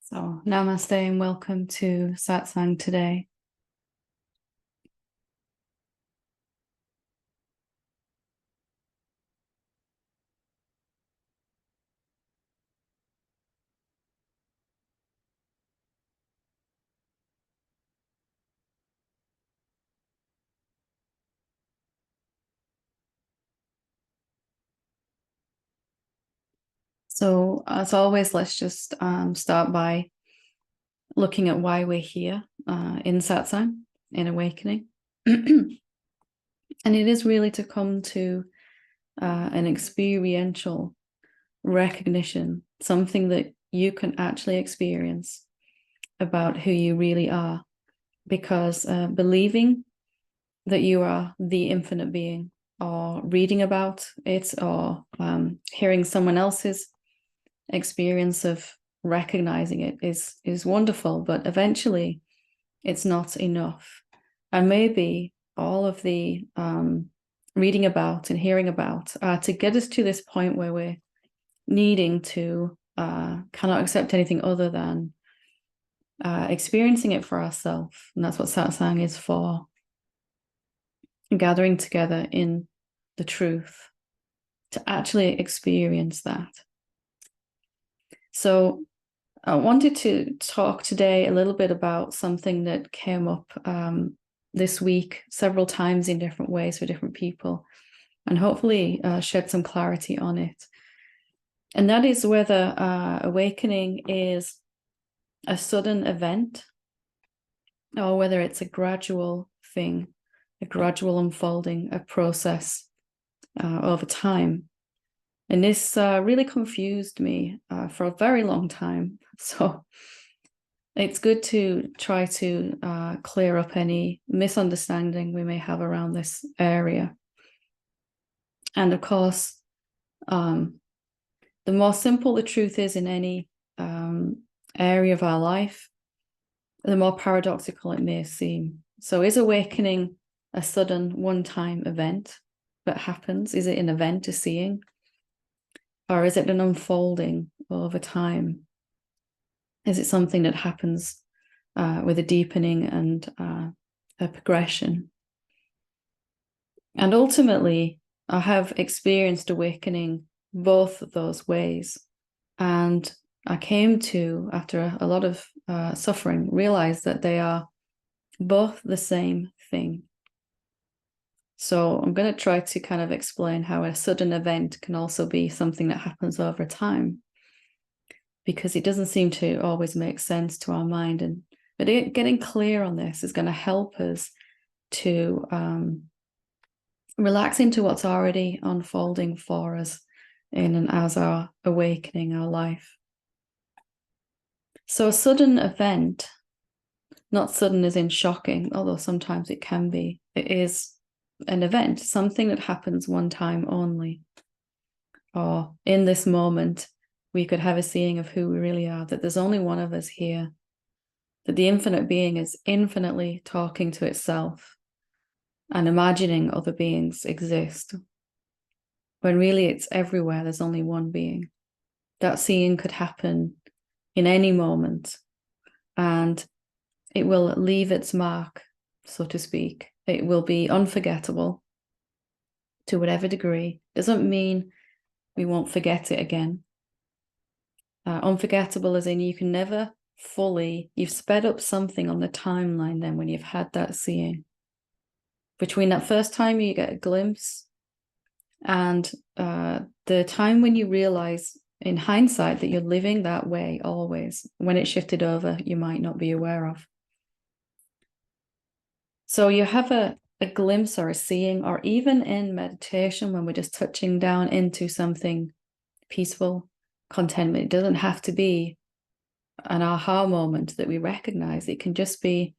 So, namaste and welcome to Satsang today. So, as always, let's just start by looking at why we're here in Satsang, in awakening. And it is really to come to an experiential recognition, something that you can actually experience about who you really are. Because believing that you are the infinite being, or reading about it, or hearing someone else's experience of recognizing it is wonderful, but eventually it's not enough. And maybe all of the reading about and hearing about to get us to this point where we're needing to cannot accept anything other than experiencing it for ourselves. And that's what satsang is for. Gathering together in the truth to actually experience that. So I wanted to talk today a little bit about something that came up this week several times in different ways for different people, and hopefully shed some clarity on it. And that is whether awakening is a sudden event or whether it's a gradual thing, a gradual unfolding, a process over time. And this really confused me for a very long time. So it's good to try to clear up any misunderstanding we may have around this area. And of course, the more simple the truth is in any area of our life, the more paradoxical it may seem. So is awakening a sudden one-time event that happens? Is it an event, a seeing? Or is it an unfolding over time? Is it something that happens with a deepening and a progression? And ultimately, I have experienced awakening both of those ways. And I came to, after a lot of suffering, realize that they are both the same thing. So I'm going to try to kind of explain how a sudden event can also be something that happens over time, because it doesn't seem to always make sense to our mind. But getting clear on this is going to help us to relax into what's already unfolding for us in and as our awakening, our life. So a sudden event, not sudden as in shocking, although sometimes it can be, it is an event, something that happens one time only. Or in this moment, we could have a seeing of who we really are, that there's only one of us here, that the infinite being is infinitely talking to itself and imagining other beings exist, when really it's everywhere, there's only one being. That seeing could happen in any moment, and it will leave its mark, so to speak. It will be unforgettable to whatever degree. Doesn't mean we won't forget it again. Unforgettable as in you can never fully, you've sped up something on the timeline then when you've had that seeing. Between that first time you get a glimpse and the time when you realize in hindsight that you're living that way always, when it shifted over, you might not be aware of. So you have a glimpse or a seeing, or even in meditation when we're just touching down into something peaceful, contentment. It doesn't have to be an aha moment that we recognize. It can just be,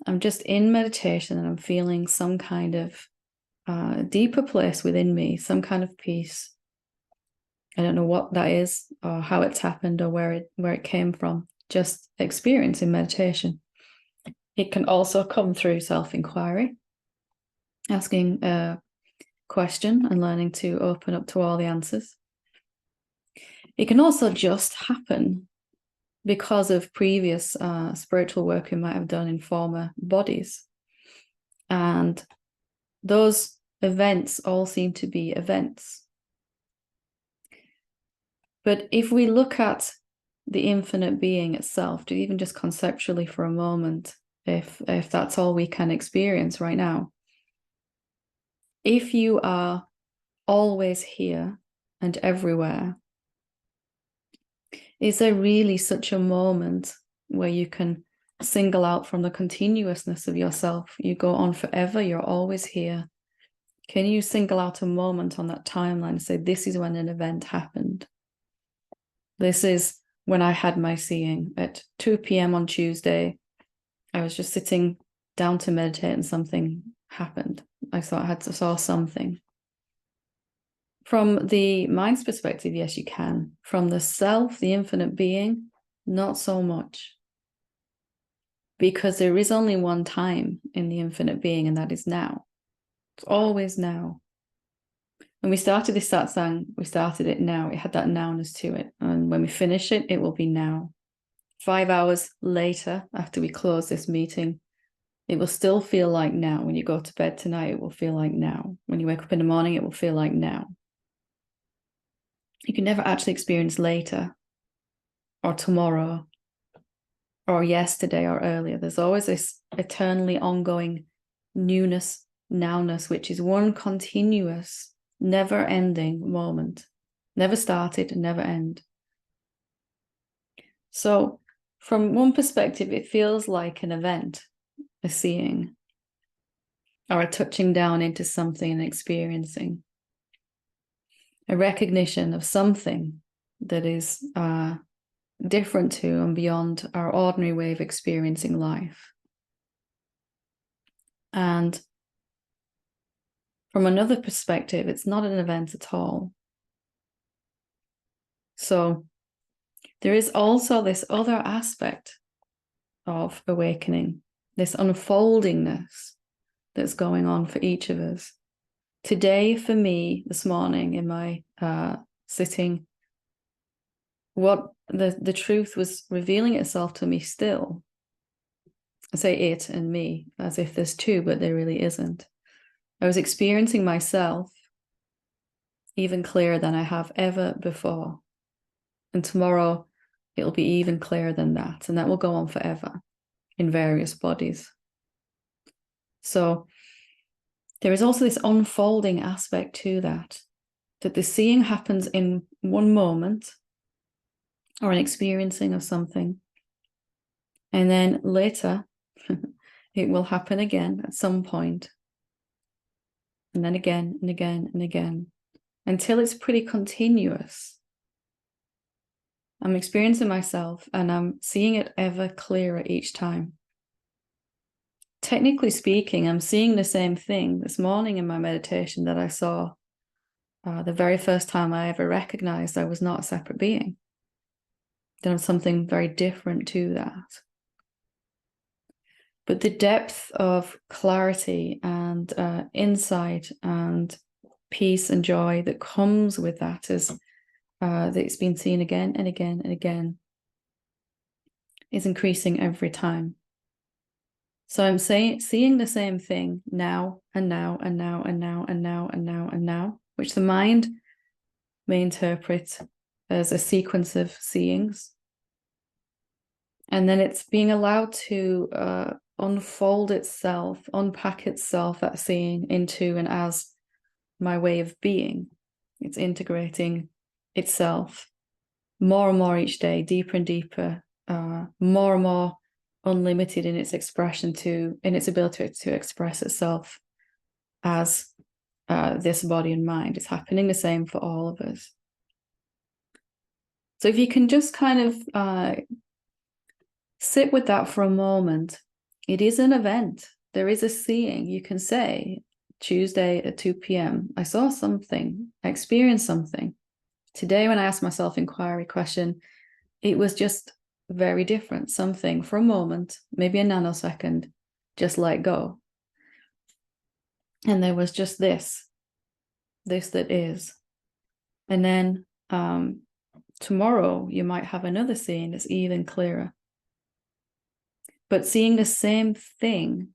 I'm just in meditation and I'm feeling some kind of deeper place within me, some kind of peace. I don't know what that is or how it's happened or where it came from. Just experience in meditation. It can also come through self-inquiry, asking a question and learning to open up to all the answers. It can also just happen. because of previous spiritual work we might have done in former bodies. And those events all seem to be events. But if we look at the infinite being itself, even just conceptually for a moment, if that's all we can experience right now, if you are always here and everywhere, is there really such a moment where you can single out from the continuousness of yourself? You go on forever, you're always here. Can you single out a moment on that timeline and say, this is when an event happened? This is when I had my seeing at 2 p.m. on Tuesday. I was just sitting down to meditate and something happened. I saw something. From the mind's perspective, yes, you can. From the self, the infinite being, not so much. Because there is only one time in the infinite being, and that is now. It's always now. When we started this satsang, we started it now. It had that nowness to it. And when we finish it, it will be now. 5 hours later, after we close this meeting, it will still feel like now. When you go to bed tonight, it will feel like now. When you wake up in the morning, it will feel like now. You can never actually experience later or tomorrow or yesterday or earlier. There's always this eternally ongoing newness, nowness, which is one continuous, never-ending moment. Never started, never end. So from one perspective, it feels like an event, a seeing, or a touching down into something and experiencing. A recognition of something that is different to and beyond our ordinary way of experiencing life. And from another perspective, it's not an event at all. So there is also this other aspect of awakening, this unfoldingness that's going on for each of us. Today, for me, this morning in my sitting, what the truth was revealing itself to me still. I say it and me as if there's two, but there really isn't. I was experiencing myself even clearer than I have ever before. And tomorrow it'll be even clearer than that. And that will go on forever in various bodies. So there is also this unfolding aspect to that the seeing happens in one moment or an experiencing of something. And then later, it will happen again at some point. And then again and again and again, until it's pretty continuous. I'm experiencing myself and I'm seeing it ever clearer each time. Technically speaking, I'm seeing the same thing this morning in my meditation that I saw the very first time I ever recognized I was not a separate being. There was something very different to that. But the depth of clarity and insight and peace and joy that comes with that is that it's been seen again and again and again is increasing every time. So I'm seeing the same thing now and now and now and now and now and now and now, which the mind may interpret as a sequence of seeings. And then it's being allowed to unfold itself, unpack itself, that seeing, into and as my way of being. It's integrating itself more and more each day, deeper and deeper, more and more unlimited in its expression, in its ability to express itself as this body and mind. It's happening the same for all of us. So if you can just kind of sit with that for a moment, it is an event. There is a seeing. You can say, Tuesday at 2 p.m., I saw something, I experienced something. Today, when I asked myself inquiry question, it was just very different. Something for a moment, maybe a nanosecond, just let go. And there was just this that is. And then tomorrow you might have another seeing that's even clearer. But seeing the same thing,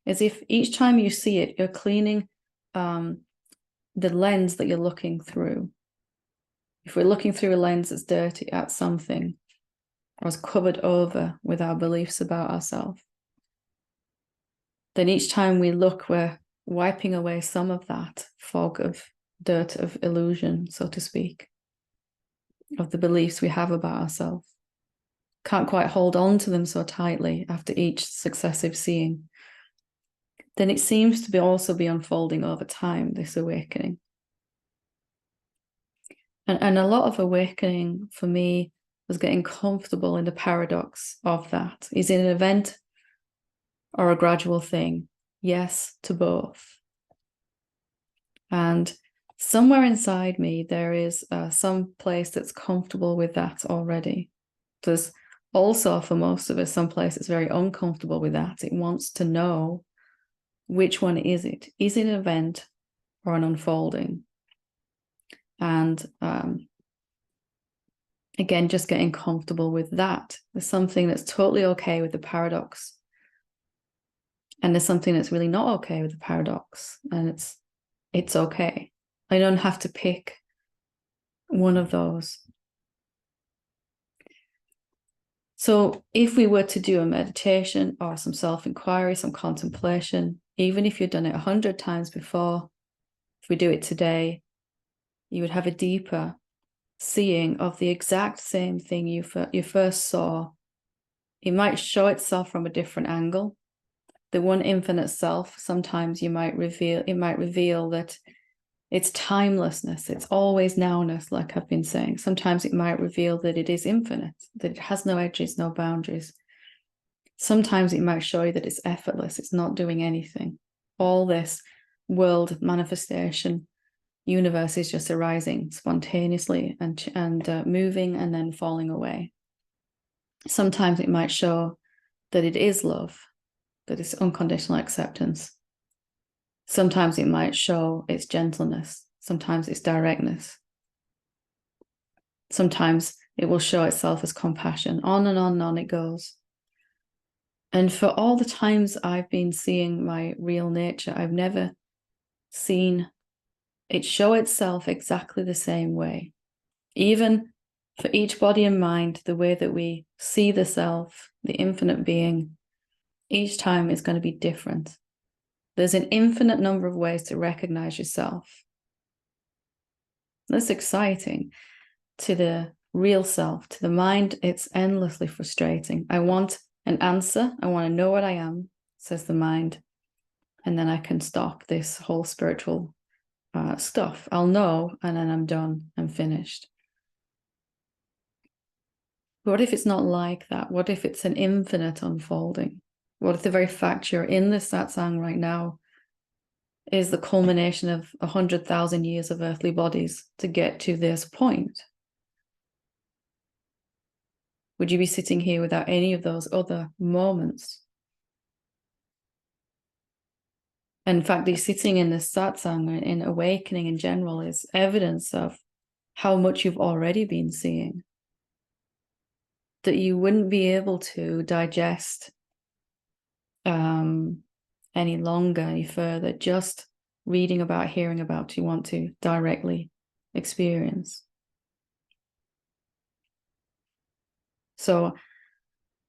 as if each time you see it, you're cleaning the lens that you're looking through. If we're looking through a lens that's dirty at something, or is covered over with our beliefs about ourselves, then each time we look, we're wiping away some of that fog of dirt, of illusion, so to speak, of the beliefs we have about ourselves. Can't quite hold on to them so tightly after each successive seeing. Then it seems to also be unfolding over time, this awakening. And a lot of awakening for me was getting comfortable in the paradox of that. Is it an event or a gradual thing? Yes to both. And somewhere inside me, there is some place that's comfortable with that already. There's also, for most of us, some place that's very uncomfortable with that. It wants to know, which one is it? Is it an event or an unfolding? And again, just getting comfortable with that. There's something that's totally okay with the paradox. And there's something that's really not okay with the paradox. And it's okay. I don't have to pick one of those. So if we were to do a meditation or some self-inquiry, some contemplation, even if you've done it 100 times before, if we do it today, you would have a deeper seeing of the exact same thing you first saw. It might show itself from a different angle. The one infinite self, sometimes it might reveal that it's timelessness, it's always nowness, like I've been saying. Sometimes it might reveal that it is infinite, that it has no edges, no boundaries. Sometimes it might show you that it's effortless, it's not doing anything. All this world manifestation universe is just arising spontaneously and moving and then falling away. Sometimes it might show that it is love, that it's unconditional acceptance. Sometimes it might show its gentleness. Sometimes it's directness. Sometimes it will show itself as compassion. On and on it goes. And for all the times I've been seeing my real nature, I've never seen it show itself exactly the same way. Even for each body and mind, the way that we see the self, the infinite being, each time is going to be different. There's an infinite number of ways to recognize yourself. That's exciting. To the real self, to the mind, it's endlessly frustrating. I want an answer. I want to know what I am, says the mind. And then I can stop this whole spiritual stuff. I'll know, and then I'm done. I'm finished. But what if it's not like that? What if it's an infinite unfolding? What if the very fact you're in this satsang right now is the culmination of 100,000 years of earthly bodies to get to this point? Would you be sitting here without any of those other moments? In fact, the sitting in this satsang, in awakening in general, is evidence of how much you've already been seeing. That you wouldn't be able to digest any longer, any further, just reading about, hearing about, you want to directly experience. So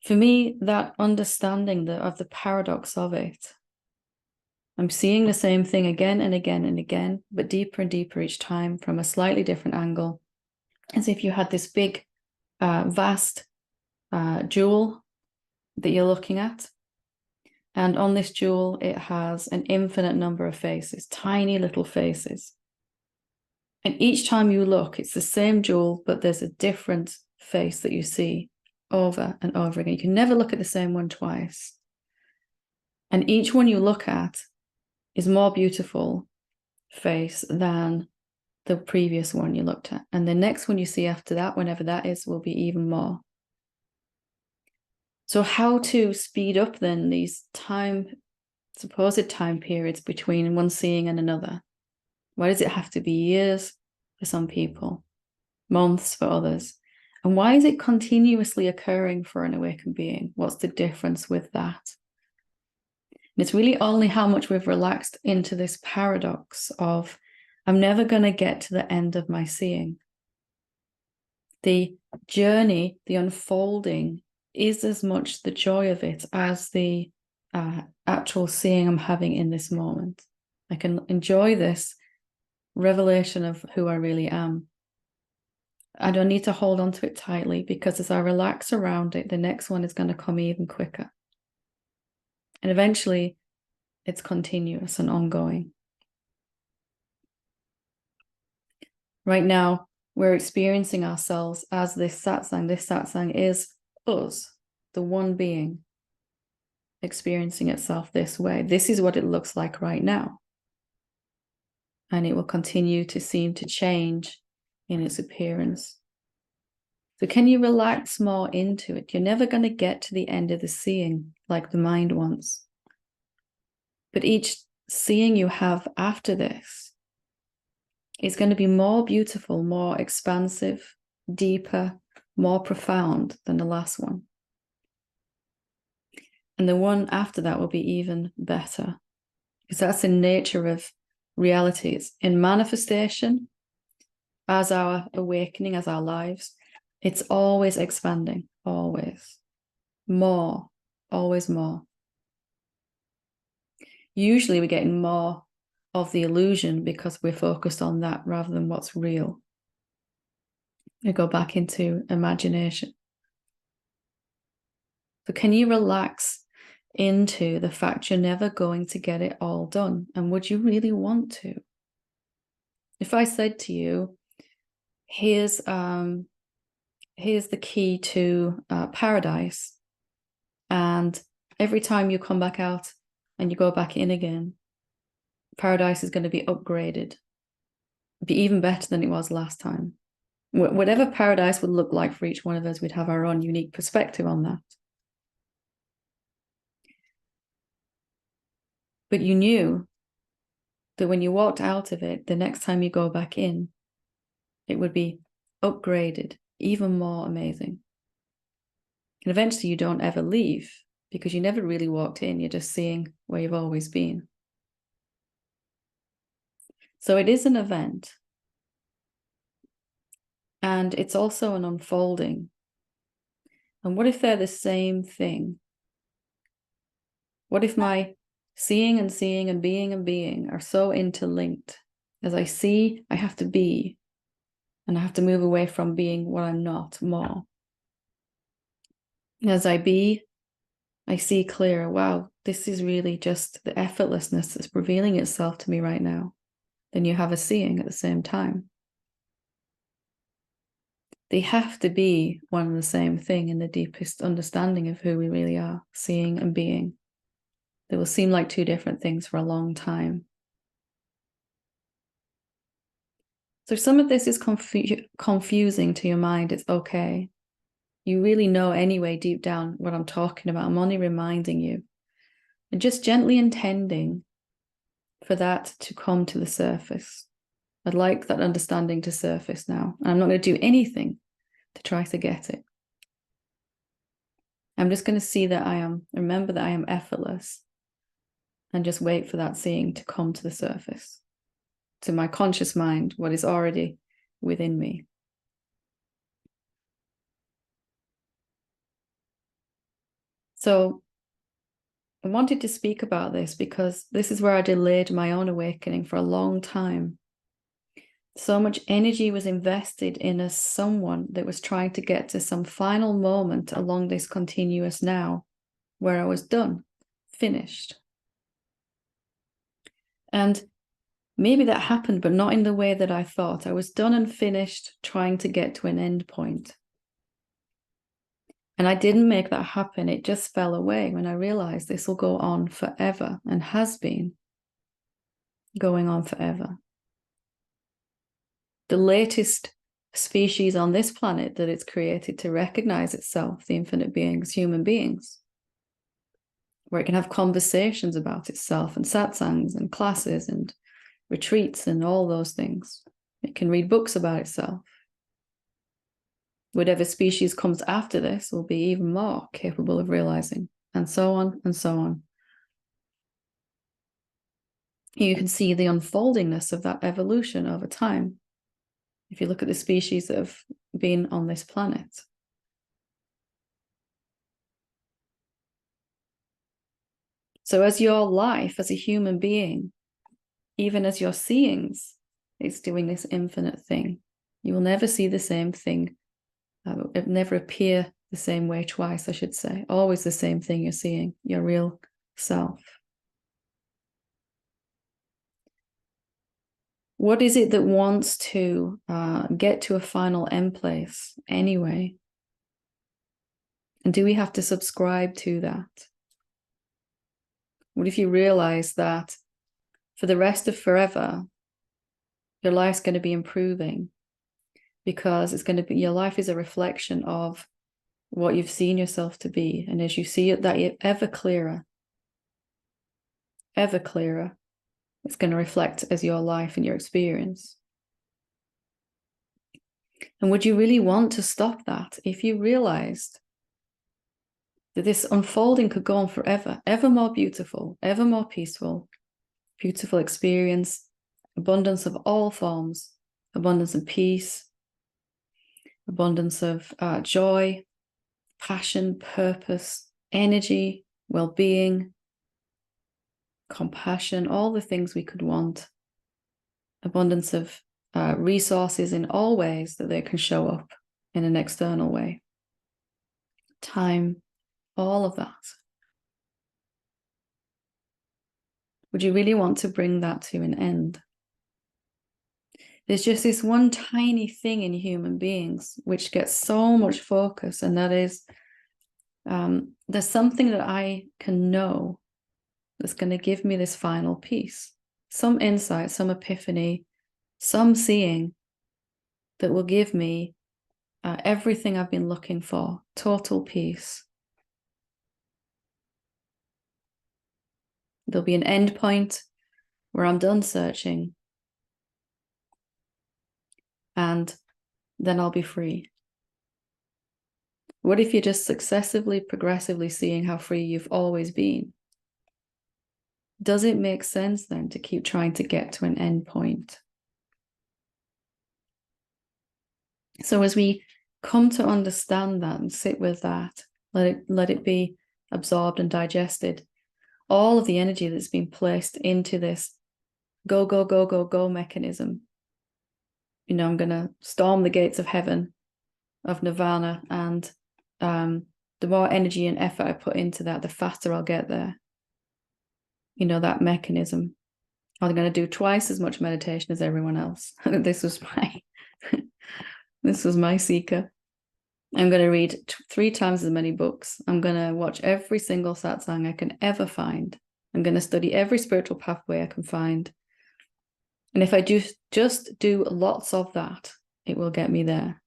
for me, that understanding of the paradox of it, I'm seeing the same thing again and again and again, but deeper and deeper each time from a slightly different angle, as if you had this big, vast jewel that you're looking at. And on this jewel, it has an infinite number of faces, tiny little faces. And each time you look, it's the same jewel, but there's a different face that you see over and over again. You can never look at the same one twice. And each one you look at is more beautiful face than the previous one you looked at. And the next one you see after that, whenever that is, will be even more. So how to speed up then these supposed time periods between one seeing and another? Why does it have to be years for some people? months for others. And why is it continuously occurring for an awakened being? What's the difference with that? And it's really only how much we've relaxed into this paradox of, I'm never going to get to the end of my seeing. The journey, the unfolding, is as much the joy of it as the actual seeing I'm having in this moment. I can enjoy this revelation of who I really am. I don't need to hold on to it tightly, because as I relax around it, the next one is going to come even quicker. And eventually, it's continuous and ongoing. Right now, we're experiencing ourselves as this satsang. This satsang is us, the one being, experiencing itself this way. This is what it looks like right now. And it will continue to seem to change in its appearance. So can you relax more into it? You're never going to get to the end of the seeing like the mind wants. But each seeing you have after this is going to be more beautiful, more expansive, deeper, more profound than the last one. And the one after that will be even better, because that's the nature of realities. In manifestation, as our awakening, as our lives, it's always expanding, always. More, always more. Usually we're getting more of the illusion because we're focused on that rather than what's real. We go back into imagination. So can you relax into the fact you're never going to get it all done? And would you really want to? If I said to you, here's the key to paradise, and every time you come back out and you go back in again, paradise is going to be upgraded, be even better than it was last time. Whatever paradise would look like for each one of us, we'd have our own unique perspective on that. But you knew that when you walked out of it, the next time you go back in, it would be upgraded, even more amazing. And eventually you don't ever leave, because you never really walked in. You're just seeing where you've always been. So it is an event. And it's also an unfolding. And what if they're the same thing? What if my seeing and being are so interlinked? As I see, I have to be. And I have to move away from being what I'm not more. As I be, I see clearer. Wow, this is really just the effortlessness that's revealing itself to me right now. Then you have a seeing at the same time. They have to be one and the same thing in the deepest understanding of who we really are, seeing and being. They will seem like two different things for a long time. So if some of this is confusing to your mind, it's okay. You really know anyway, deep down, what I'm talking about. I'm only reminding you. And just gently intending for that to come to the surface. I'd like that understanding to surface now. I'm not going to do anything to try to get it. I'm just going to see that remember that I am effortless, and just wait for that seeing to come to the surface, to my conscious mind, what is already within me. So I wanted to speak about this because this is where I delayed my own awakening for a long time. So much energy was invested in someone that was trying to get to some final moment along this continuous now, where I was done, finished. And maybe that happened, but not in the way that I thought. I was done and finished trying to get to an end point. And I didn't make that happen. It just fell away when I realized this will go on forever, and has been going on forever. The latest species on this planet that it's created to recognize itself, the infinite beings, human beings, where it can have conversations about itself, and satsangs and classes and retreats and all those things. It can read books about itself. Whatever species comes after this will be even more capable of realizing, and so on and so on. You can see the unfoldingness of that evolution over time. If you look at the species that have been on this planet. So as your life as a human being, even as your seeings, is doing this infinite thing, you will never see the same thing. It never appear the same way twice, I should say. Always the same thing you're seeing, your real self. What is it that wants to get to a final end place anyway? And do we have to subscribe to that? What if you realize that for the rest of forever, your life's going to be improving because it's going to be, your life is a reflection of what you've seen yourself to be. And as you see it, that ever clearer, it's going to reflect as your life and your experience. And would you really want to stop that if you realized that this unfolding could go on forever, ever more beautiful, ever more peaceful, beautiful experience, abundance of all forms, abundance of peace, abundance of joy, passion, purpose, energy, well-being, compassion, all the things we could want, abundance of resources in all ways that they can show up in an external way, time, all of that. Would you really want to bring that to an end? There's just this one tiny thing in human beings which gets so much focus, and that is there's something that I can know that's going to give me this final peace, some insight, some epiphany, some seeing that will give me everything I've been looking for, total peace. There'll be an end point where I'm done searching, and then I'll be free. What if you're just successively, progressively seeing how free you've always been? Does it make sense then to keep trying to get to an end point? So as we come to understand that and sit with that, let it be absorbed and digested, all of the energy that's been placed into this go, go, go, go, go mechanism. You know, I'm going to storm the gates of heaven, of nirvana, and the more energy and effort I put into that, the faster I'll get there. You know, that mechanism. I'm going to do twice as much meditation as everyone else. This was my seeker. I'm going to read 3 times as many books. I'm going to watch every single satsang I can ever find. I'm going to study every spiritual pathway I can find. And if I just do lots of that, it will get me there.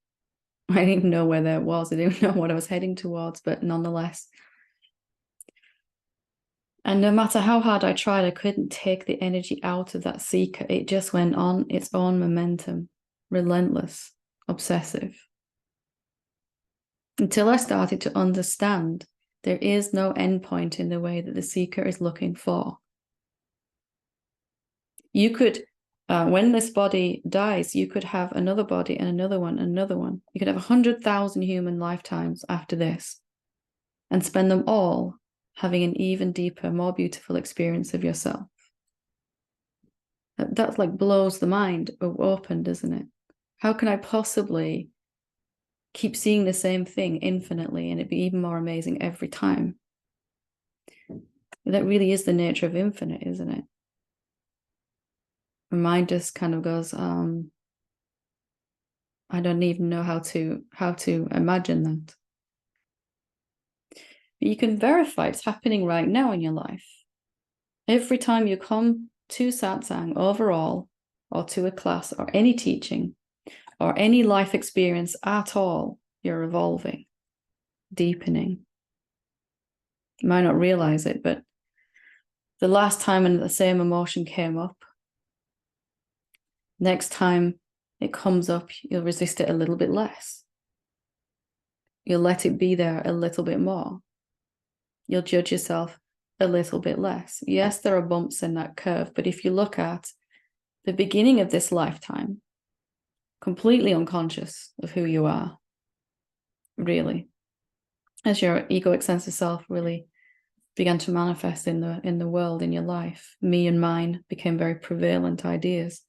I didn't even know where that was. I didn't know what I was heading towards, but nonetheless. And no matter how hard I tried, I couldn't take the energy out of that seeker. It just went on its own momentum, relentless, obsessive. Until I started to understand there is no endpoint in the way that the seeker is looking for. You could, when this body dies, you could have another body and another one and another one. You could have 100,000 human lifetimes after this and spend them all having an even deeper, more beautiful experience of yourself. That like blows the mind open, doesn't it? How can I possibly keep seeing the same thing infinitely and it'd be even more amazing every time? That really is the nature of infinite, isn't it? My mind just kind of goes, I don't even know how to imagine that. But you can verify it's happening right now in your life. Every time you come to satsang overall, or to a class, or any teaching, or any life experience at all, you're evolving, deepening. You might not realize it, but the last time and the same emotion came up, next time it comes up, you'll resist it a little bit less. You'll let it be there a little bit more. You'll judge yourself a little bit less. Yes, there are bumps in that curve, but if you look at the beginning of this lifetime, completely unconscious of who you are, really, as your egoic sense of self really began to manifest in the world, in your life, me and mine became very prevalent ideas,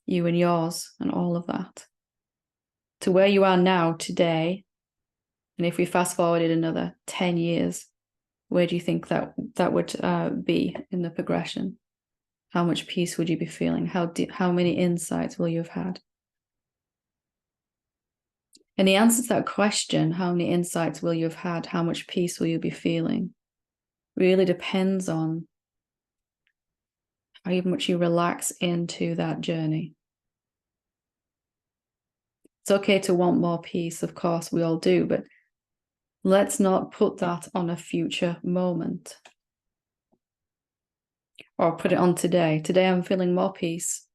you and yours, and all of that, to where you are now today. And if we fast forwarded another 10 years, where do you think that would be in the progression? How much peace would you be feeling? How many insights will you have had? And the answer to that question, how many insights will you have had? How much peace will you be feeling? Really depends on how much you relax into that journey. It's okay to want more peace, of course, we all do, but let's not put that on a future moment. Or put it on today. Today I'm feeling more peace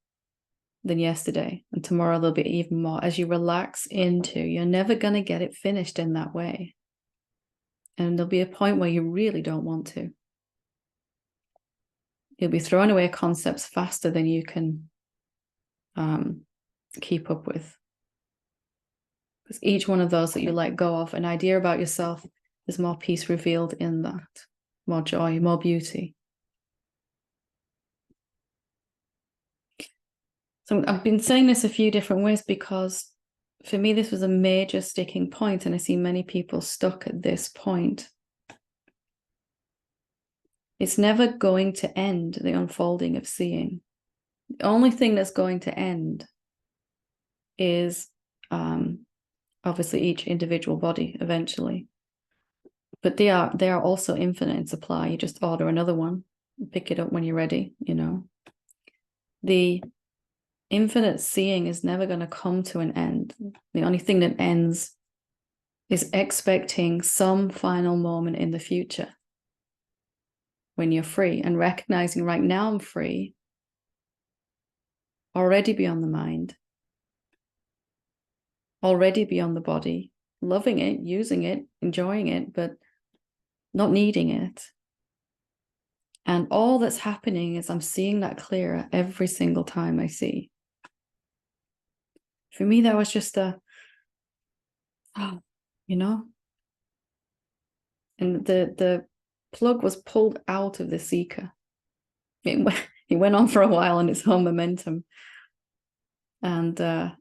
than yesterday, and tomorrow there'll be even more. As you relax into, you're never going to get it finished in that way. And there'll be a point where you really don't want to. You'll be throwing away concepts faster than you can keep up with. Because each one of those that you let go of, an idea about yourself, there's more peace revealed in that, more joy, more beauty. So I've been saying this a few different ways because for me, this was a major sticking point, and I see many people stuck at this point. It's never going to end, the unfolding of seeing. The only thing that's going to end is obviously each individual body eventually. But they are also infinite in supply. You just order another one, pick it up when you're ready, you know. The infinite seeing is never going to come to an end. The only thing that ends is expecting some final moment in the future when you're free, and recognizing right now I'm free, already beyond the mind, already beyond the body, loving it, using it, enjoying it, but not needing it. And all that's happening is I'm seeing that clearer every single time I see. For me, that was just you know, and the plug was pulled out of the seeker. It went on for a while on its own momentum. And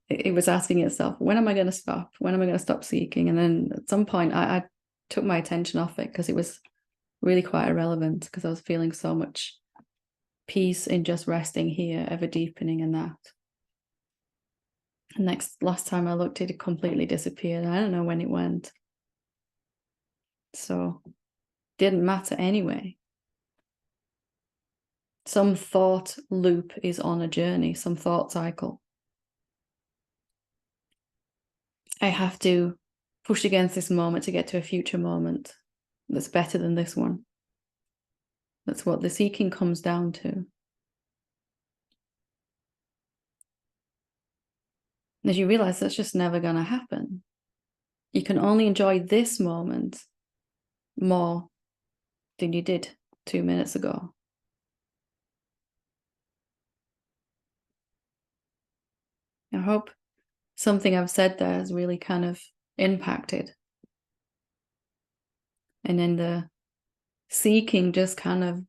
it was asking itself, when am I going to stop? When am I going to stop seeking? And then at some point, I took my attention off it because it was really quite irrelevant, because I was feeling so much peace in just resting here, ever deepening in that. And last time I looked, it completely disappeared. I don't know when it went. So it didn't matter anyway. Some thought loop is on a journey, some thought cycle. I have to push against this moment to get to a future moment that's better than this one. That's what the seeking comes down to. And as you realize, that's just never going to happen. You can only enjoy this moment more than you did 2 minutes ago. I hope something I've said there has really kind of impacted. And then the seeking just kind of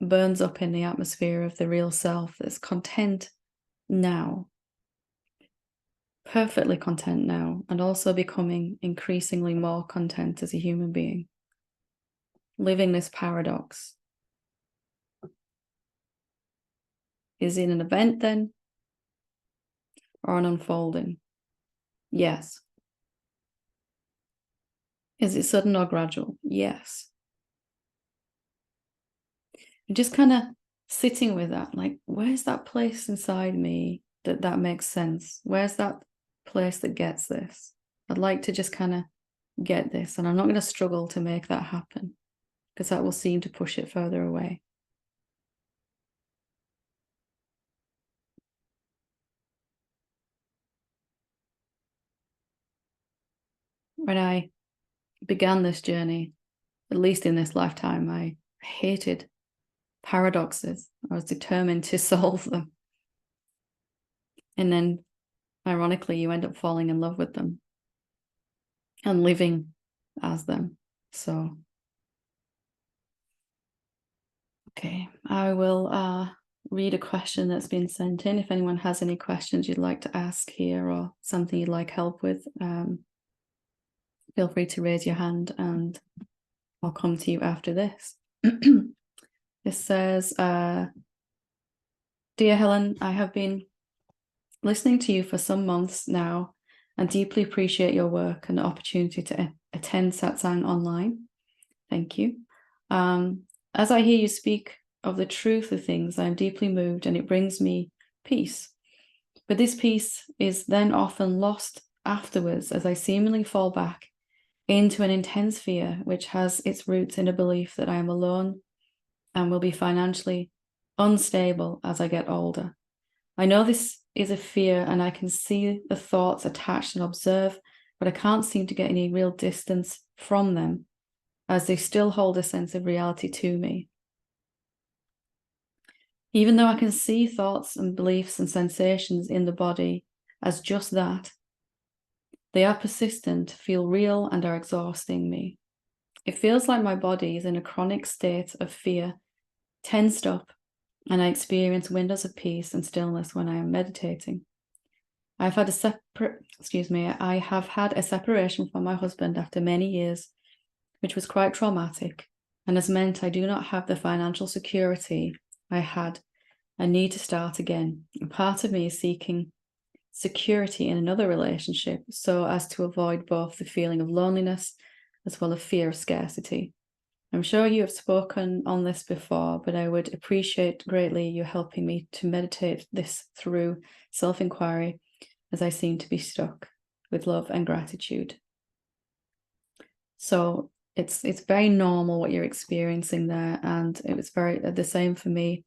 burns up in the atmosphere of the real self that's content now, perfectly content now, and also becoming increasingly more content as a human being, living this paradox. Is it an event then, or an unfolding? Yes. Is it sudden or gradual? Yes. And just kind of sitting with that, like, where's that place inside me that makes sense? Where's that place that gets this? I'd like to just kind of get this, and I'm not going to struggle to make that happen, because that will seem to push it further away. when I began this journey, at least in this lifetime, I hated paradoxes. I was determined to solve them. And then, ironically, you end up falling in love with them and living as them. So, okay, I will read a question that's been sent in. If anyone has any questions you'd like to ask here or something you'd like help with, feel free to raise your hand and I'll come to you after this. This says, Dear Helen, I have been listening to you for some months now and deeply appreciate your work and the opportunity to attend Satsang online. Thank you. As I hear you speak of the truth of things, I am deeply moved and it brings me peace. But this peace is then often lost afterwards as I seemingly fall back into an intense fear, which has its roots in a belief that I am alone and will be financially unstable as I get older. I know this is a fear and I can see the thoughts attached and observe, but I can't seem to get any real distance from them as they still hold a sense of reality to me. Even though I can see thoughts and beliefs and sensations in the body as just that, they are persistent, feel real, and are exhausting me. It feels like my body is in a chronic state of fear, tensed up, and I experience windows of peace and stillness when I am meditating. I have had a separation from my husband after many years, which was quite traumatic, and has meant I do not have the financial security I had and need to start again. A part of me is seeking security in another relationship so as to avoid both the feeling of loneliness as well as fear of scarcity. I'm sure you have spoken on this before, but I would appreciate greatly you helping me to meditate this through self-inquiry as I seem to be stuck. With love and gratitude. So it's very normal what you're experiencing there, and it was very the same for me.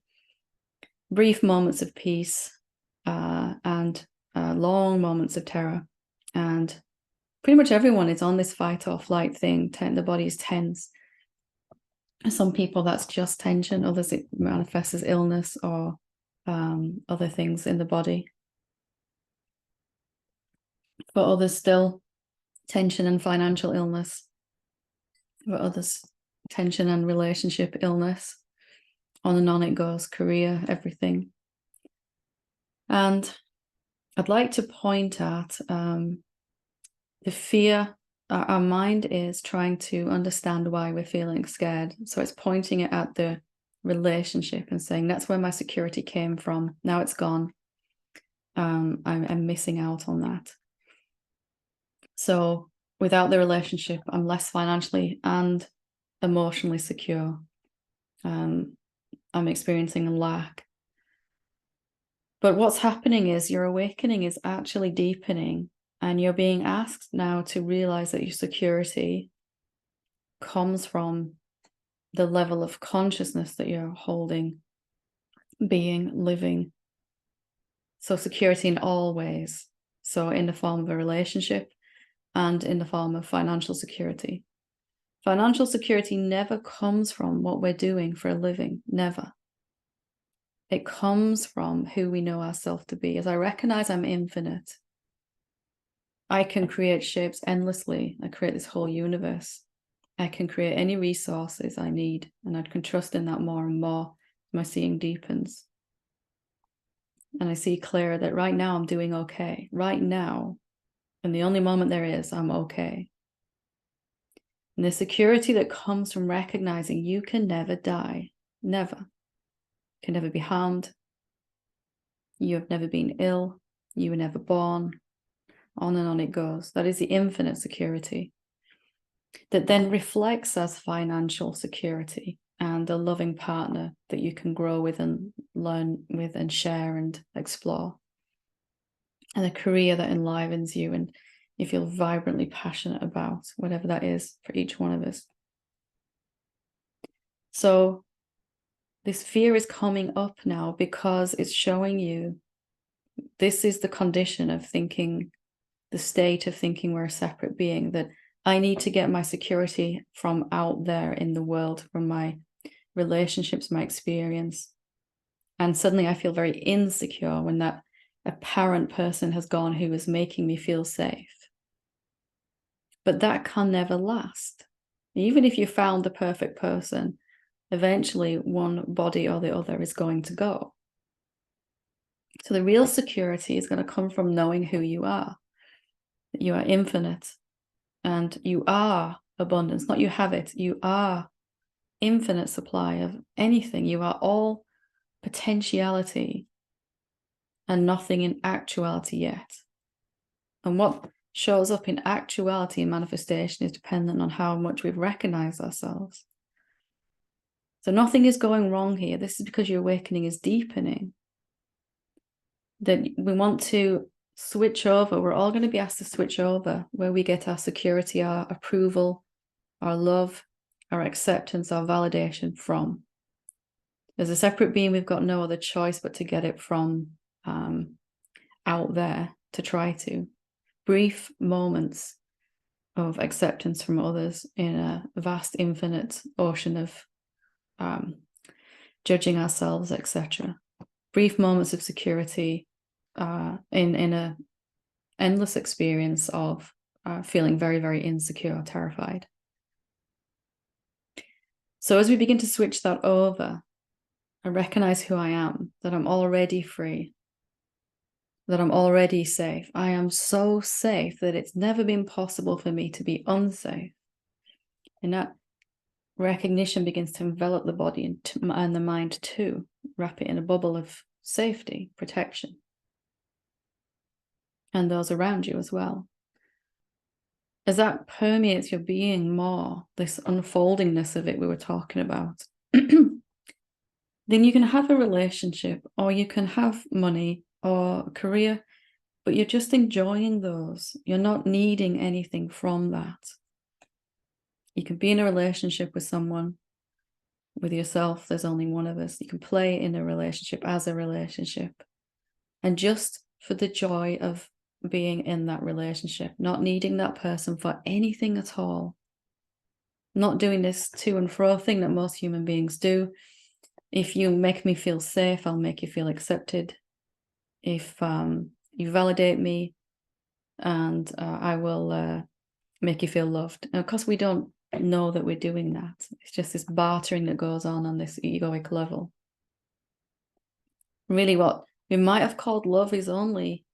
Brief moments of peace and long moments of terror, and pretty much everyone is on this fight or flight thing. The body is tense. Some people that's just tension, others it manifests as illness or other things in the body. For others, still tension and financial illness. For others, tension and relationship illness. On and on it goes, career, everything. And I'd like to point at the fear. Our mind is trying to understand why we're feeling scared. So it's pointing it at the relationship and saying, that's where my security came from. Now it's gone. I'm missing out on that. So without the relationship, I'm less financially and emotionally secure. I'm experiencing a lack. But what's happening is your awakening is actually deepening, and you're being asked now to realize that your security comes from the level of consciousness that you're holding, being, living. So security in all ways. So in the form of a relationship and in the form of financial security. Financial security never comes from what we're doing for a living, never. It comes from who we know ourselves to be. As I recognize I'm infinite, I can create shapes endlessly. I create this whole universe. I can create any resources I need, and I can trust in that more and more. My seeing deepens. And I see clearer that right now I'm doing okay. Right now, and the only moment there is, I'm okay. And the security that comes from recognizing you can never die. Never. You can never be harmed. You have never been ill. You were never born. On and on it goes. That is the infinite security that then reflects as financial security and a loving partner that you can grow with and learn with and share and explore. And a career that enlivens you and you feel vibrantly passionate about, whatever that is for each one of us. So this fear is coming up now because it's showing you this is the condition of thinking, the state of thinking we're a separate being, that I need to get my security from out there in the world, from my relationships, my experience. And suddenly I feel very insecure when that apparent person has gone who is making me feel safe. But that can never last. Even if you found the perfect person, eventually one body or the other is going to go. So the real security is going to come from knowing who you are, that you are infinite and you are abundance, not you have it, you are infinite supply of anything. You are all potentiality and nothing in actuality yet. And what shows up in actuality and manifestation is dependent on how much we've recognized ourselves. So nothing is going wrong here. This is because your awakening is deepening. That we want to switch over. We're all going to be asked to switch over where we get our security, our approval, our love, our acceptance, our validation from. As a separate being, we've got no other choice but to get it from out there, to try to. Brief moments of acceptance from others in a vast, infinite ocean of judging ourselves, etc. Brief moments of security in a endless experience of feeling very, very insecure, terrified. So as we begin to switch that over, I recognize who I am, that I'm already free, that I'm already safe. I am so safe that it's never been possible for me to be unsafe. And that recognition begins to envelop the body and the mind too, wrap it in a bubble of safety, protection, and those around you as well. As that permeates your being more, this unfoldingness of it we were talking about, then you can have a relationship, or you can have money or a career, but you're just enjoying those. You're not needing anything from that. You can be in a relationship with someone, with yourself. There's only one of us. You can play in a relationship as a relationship. And just for the joy of being in that relationship, not needing that person for anything at all. Not doing this to and fro thing that most human beings do. If you make me feel safe, I'll make you feel accepted. If you validate me, and I will make you feel loved. And of course, we don't know that we're doing that. It's just this bartering that goes on this egoic level. Really, what we might have called love is only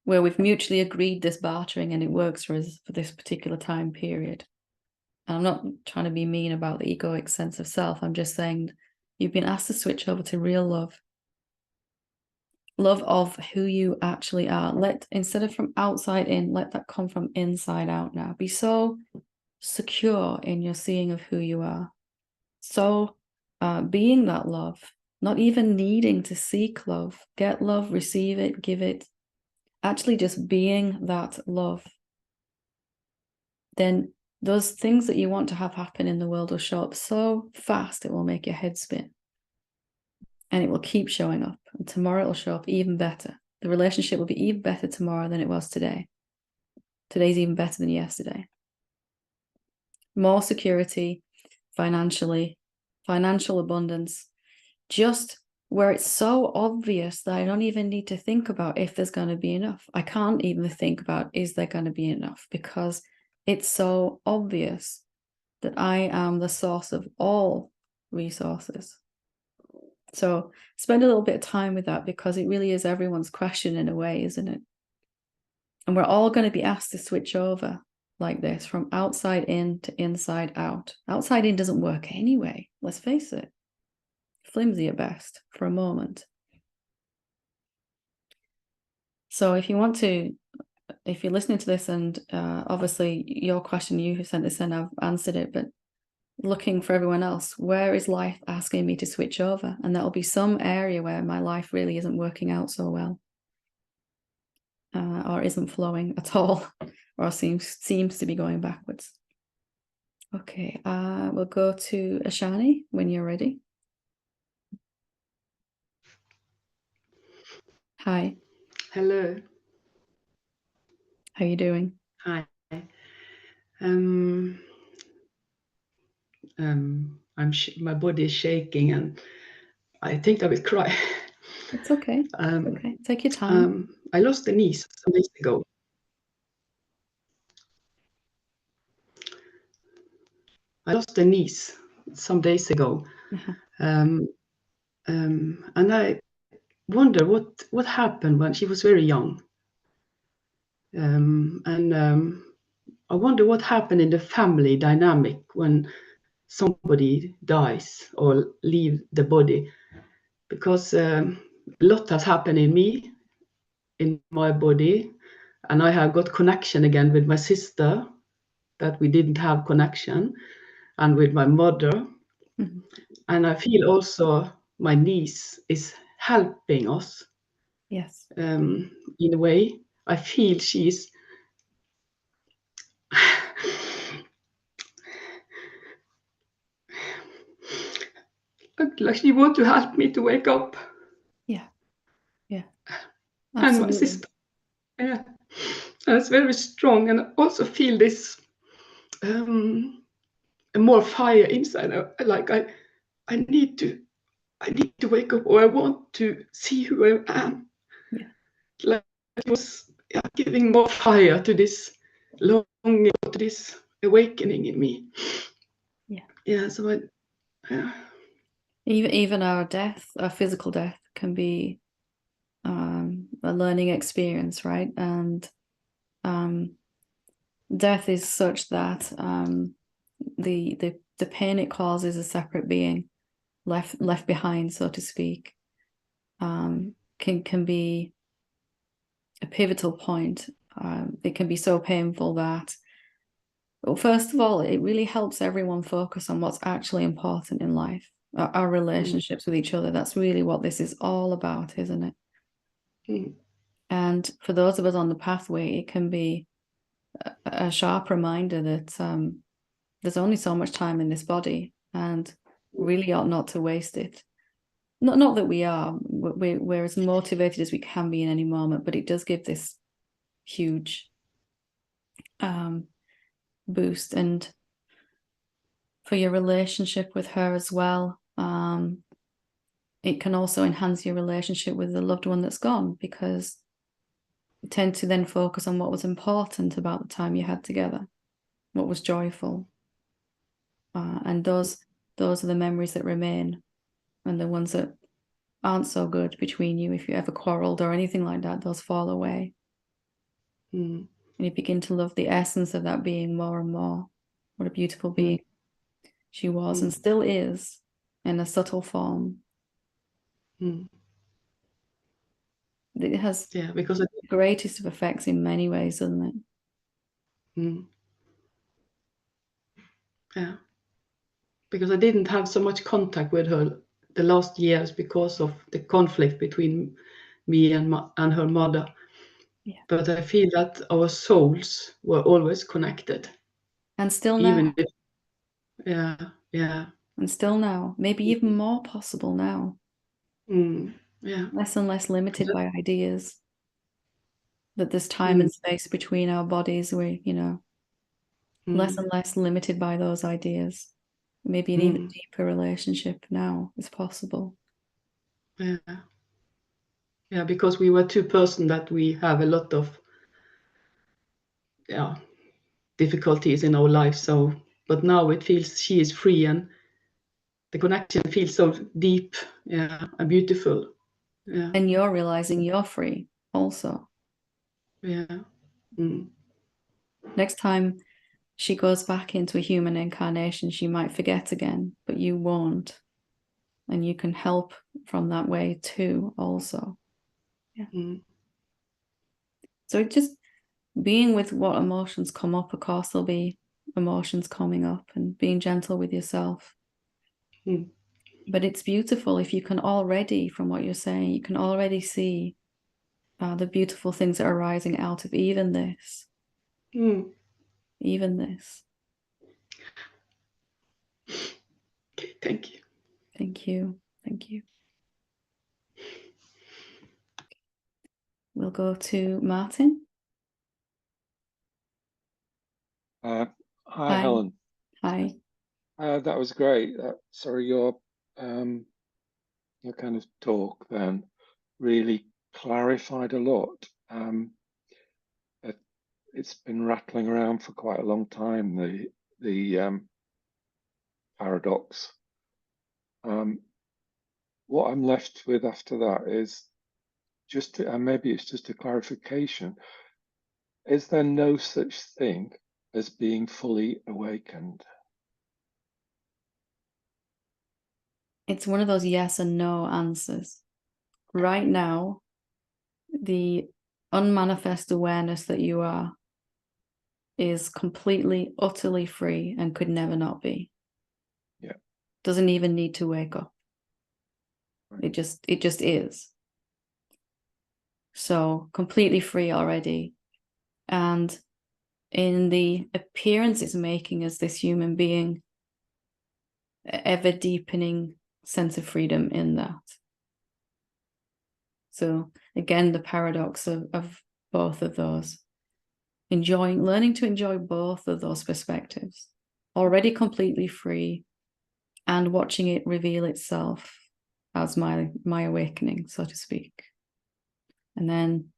where we've mutually agreed this bartering and it works for us for this particular time period. And I'm not trying to be mean about the egoic sense of self. I'm just saying you've been asked to switch over to real love. Love of who you actually are. Instead of from outside in, let that come from inside out now. Be so secure in your seeing of who you are. So being that love, not even needing to seek love. Get love, receive it, give it. Actually just being that love. Then those things that you want to have happen in the world will show up so fast it will make your head spin. And it will keep showing up. And tomorrow it will show up even better. The relationship will be even better tomorrow than it was today. Today's even better than yesterday. More security, financially, financial abundance, just where it's so obvious that I don't even need to think about if there's going to be enough. I can't even think about, is there going to be enough? Because it's so obvious that I am the source of all resources. So spend a little bit of time with that, because it really is everyone's question in a way, isn't it? And we're all going to be asked to switch over like this, from outside in to inside out. Outside in doesn't work anyway, let's face it. Flimsy at best for a moment. So if you're listening to this, and obviously your question, you who sent this in, I've answered it, but looking for everyone else, where is life asking me to switch over? And that'll be some area where my life really isn't working out so well, or isn't flowing at all, or seems to be going backwards. Okay, we'll go to Ashani when you're ready. Hi. Hello. How are you doing? Hi. My body is shaking, and I think I will cry. It's okay. It's okay. Take your time. I lost a niece some days ago. I lost a niece some days ago, and I wonder what happened when she was very young. I wonder what happened in the family dynamic when somebody dies or leave the body, because a lot has happened in me, in my body, and I have got connection again with my sister that we didn't have connection, and with my mother. And I feel also my niece is helping us. Yes. In a way, I feel she's like she wants to help me to wake up. Yeah. Yeah. And my Absolutely. sister, yeah, and it's very strong. And I also feel this more fire inside. Like I need to wake up, or I want to see who I am. Yeah. Like it was giving more fire to this longing, to this awakening in me. Yeah. Yeah. So Even our death, our physical death, can be a learning experience, right? And death is such that the pain it causes a separate being left behind, so to speak, can be a pivotal point. It can be so painful that, well, first of all, it really helps everyone focus on what's actually important in life, our relationships with each other. That's really what this is all about, isn't it? And for those of us on the pathway, it can be a sharp reminder that there's only so much time in this body, and really ought not to waste it. Not that we are. We're as motivated as we can be in any moment, but it does give this huge boost. And for your relationship with her as well, it can also enhance your relationship with the loved one that's gone, because you tend to then focus on what was important about the time you had together, what was joyful, and those are the memories that remain, and the ones that aren't so good between you, if you ever quarreled or anything like that, those fall away. And you begin to love the essence of that being more and more. What a beautiful being she was and still is, in a subtle form. It has because the greatest of effects in many ways, doesn't it? Yeah, because I didn't have so much contact with her the last years because of the conflict between me and her mother. Yeah. But I feel that our souls were always connected. And still now. Even if, yeah. And still now. Maybe even more possible now. Yeah. Less and less limited by ideas. That there's time and space between our bodies. Less and less limited by those ideas. Maybe an even deeper relationship now is possible. Yeah, because we were two persons that we have a lot of difficulties in our life. So, but now it feels she is free, and the connection feels so deep, and beautiful. Yeah. And you're realizing you're free also. Yeah. Next time she goes back into a human incarnation, she might forget again, but you won't. And you can help from that way too, also. Yeah. So just being with what emotions come up, of course, there'll be emotions coming up, and being gentle with yourself. But it's beautiful if you can already, from what you're saying, you can already see the beautiful things that are arising out of even this. Even this. Okay, thank you. Thank you. Thank you. We'll go to Martin. Hi, Hi. Helen. Hi. That was great. Sorry, your kind of talk then really clarified a lot. It's been rattling around for quite a long time, the paradox. What I'm left with after that is just, and maybe it's just a clarification. Is there no such thing as being fully awakened? It's one of those yes and no answers. Right now, the unmanifest awareness that you are is completely, utterly free and could never not be. Yeah. Doesn't even need to wake up. Right. It just is. So completely free already. And in the appearance it's making as this human being, ever deepening sense of freedom in that. So again, the paradox of both of those. Learning to enjoy both of those perspectives. Already completely free and watching it reveal itself as my awakening, so to speak. And then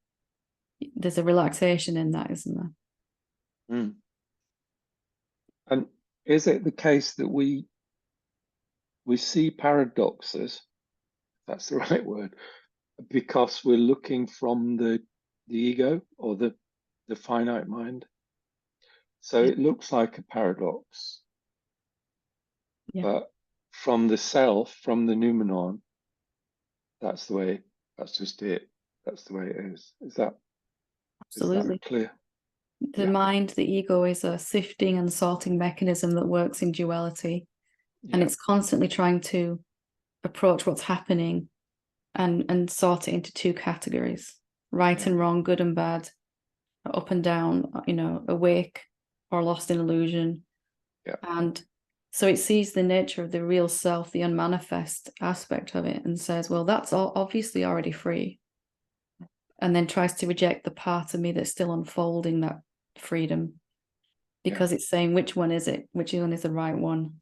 there's a relaxation in that, isn't there? Mm. And is it the case that we see paradoxes, if that's the right word, because we're looking from the ego or the finite mind? So it looks like a paradox, but from the self, from the noumenon, that's just it. That's the way it is. Is that clear? The mind, the ego, is a sifting and sorting mechanism that works in duality. And it's constantly trying to approach what's happening and sort it into two categories: right and wrong, good and bad, up and down, awake or lost in illusion. And so it sees the nature of the real self, the unmanifest aspect of it, and says, well, that's obviously already free. And then tries to reject the part of me that's still unfolding that freedom, because it's saying, which one is it? Which one is the right one?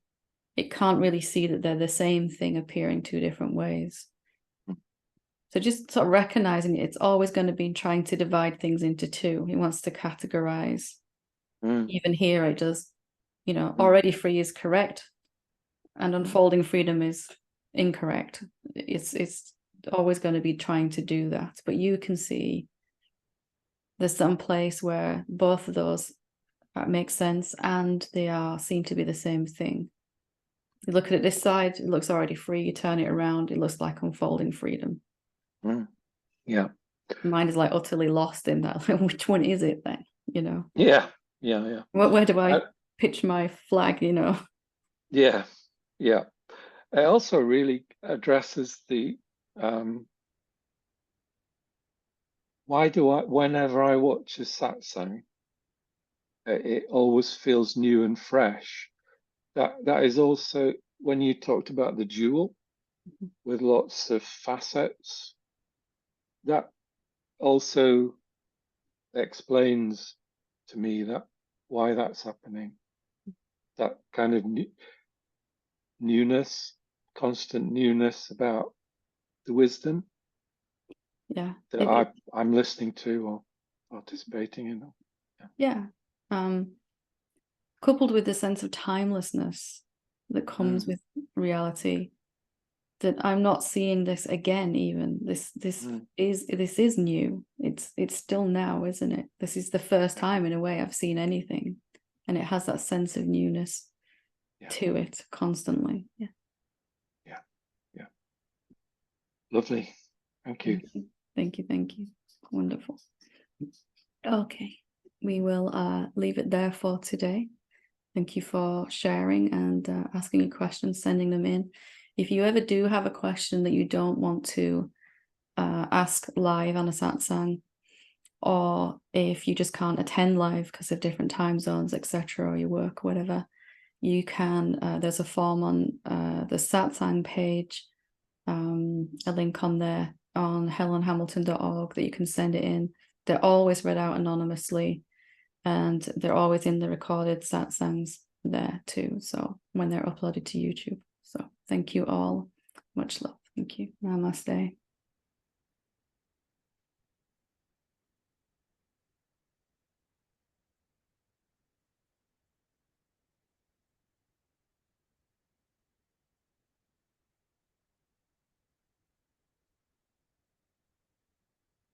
It can't really see that they're the same thing appearing two different ways. So just sort of recognizing it's always going to be trying to divide things into two. It wants to categorize. Even here it does, already free is correct and unfolding freedom is incorrect. It's always going to be trying to do that. But you can see there's some place where both of those make sense and they seem to be the same thing. You look at it this side, it looks already free. You turn it around, it looks like unfolding freedom. Yeah. Mind is like utterly lost in that. Which one is it then? Yeah. Where do I pitch my flag? Yeah. It also really addresses the whenever I watch a satsang, it always feels new and fresh. That is also when you talked about the jewel with lots of facets. That also explains to me why that's happening. That kind of newness, constant newness about the wisdom that I'm listening to or participating in. Coupled with the sense of timelessness that comes with reality, that I'm not seeing this again. Even this is new. It's still now, isn't it? This is the first time in a way I've seen anything, and it has that sense of newness to it constantly. Yeah. Lovely. Thank you. Thank you. Wonderful. Okay, we will leave it there for today. Thank you for sharing and asking your questions, sending them in. If you ever do have a question that you don't want to ask live on a satsang, or if you just can't attend live because of different time zones, etc., or your work, or whatever, you can, there's a form on the satsang page, a link on there on helenhamilton.org that you can send it in. They're always read out anonymously. and they're always in the recorded satsangs there too, so when they're uploaded to YouTube. So thank you all. Much love. Thank you. Namaste.